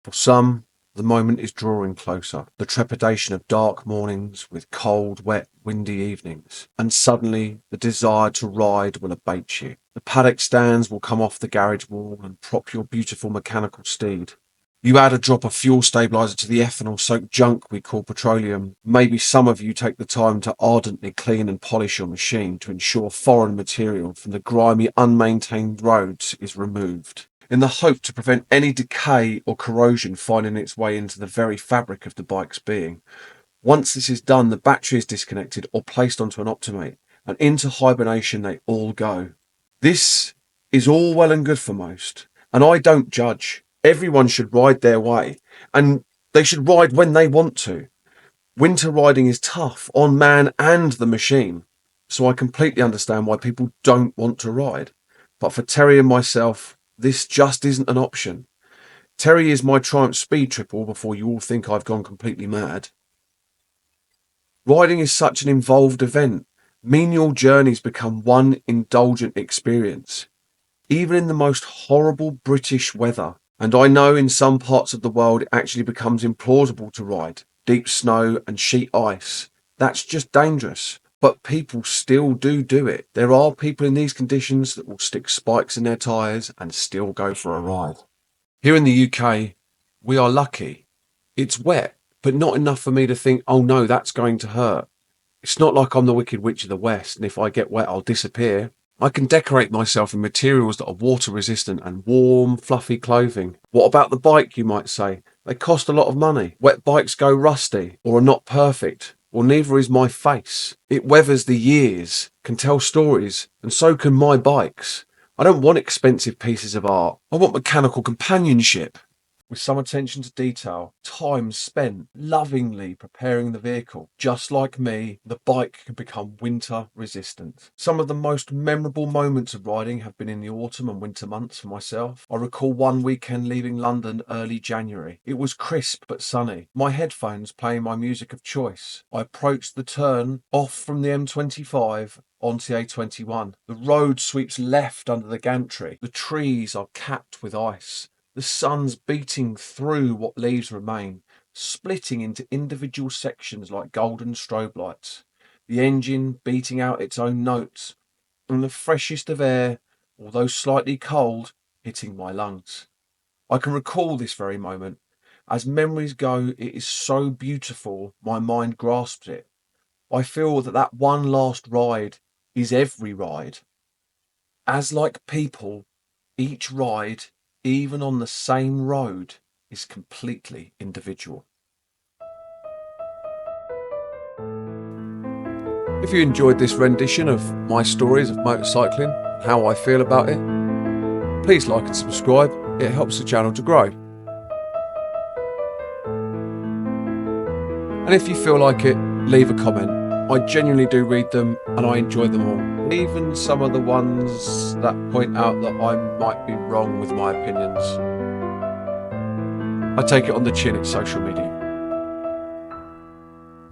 For some, the moment is drawing closer, the trepidation of dark mornings with cold, wet, windy evenings, and suddenly the desire to ride will abate you. The paddock stands will come off the garage wall and prop your beautiful mechanical steed. You add a drop of fuel stabiliser to the ethanol-soaked junk we call petroleum. Maybe some of you take the time to ardently clean and polish your machine to ensure foreign material from the grimy, unmaintained roads is removed, in the hope to prevent any decay or corrosion finding its way into the very fabric of the bike's being. Once this is done, the battery is disconnected or placed onto an optimate, and into hibernation they all go. This is all well and good for most, and I don't judge. Everyone should ride their way, and they should ride when they want to. Winter riding is tough on man and the machine, so I completely understand why people don't want to ride. But for Terry and myself, this just isn't an option. Terry is my Triumph Speed Triple before you all think I've gone completely mad. Riding is such an involved event. Menial journeys become one indulgent experience, even in the most horrible British weather. And I know in some parts of the world it actually becomes implausible to ride. Deep snow and sheet ice. That's just dangerous. But people still do it. There are people in these conditions that will stick spikes in their tyres and still go for a ride. Here in the UK, we are lucky. It's wet, but not enough for me to think, oh no, that's going to hurt. It's not like I'm the Wicked Witch of the West, and if I get wet, I'll disappear. I can decorate myself in materials that are water resistant and warm, fluffy clothing. What about the bike, you might say? They cost a lot of money. Wet bikes go rusty or are not perfect. Well, neither is my face. It weathers the years, can tell stories, and so can my bikes. I don't want expensive pieces of art. I want mechanical companionship, with some attention to detail, time spent lovingly preparing the vehicle. Just like me, the bike can become winter resistant. Some of the most memorable moments of riding have been in the autumn and winter months for myself. I recall one weekend leaving London early January. It was crisp but sunny, my headphones playing my music of choice. I approached the turn off from the M25 onto the A21. The road sweeps left under the gantry. The trees are capped with ice. The sun's beating through what leaves remain, splitting into individual sections like golden strobe lights. The engine beating out its own notes, and the freshest of air, although slightly cold, hitting my lungs. I can recall this very moment. As memories go, it is so beautiful, my mind grasps it. I feel that one last ride is every ride. As like people, each ride, even on the same road, is completely individual. If you enjoyed this rendition of my stories of motorcycling, how I feel about it, please like and subscribe. It helps the channel to grow. And if you feel like it, leave a comment. I genuinely do read them and I enjoy them all. Even some of the ones that point out that I might be wrong with my opinions. I take it on the chin, it's social media.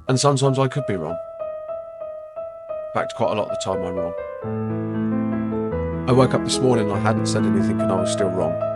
And sometimes I could be wrong. In fact, quite a lot of the time I'm wrong. I woke up this morning and I hadn't said anything and I was still wrong.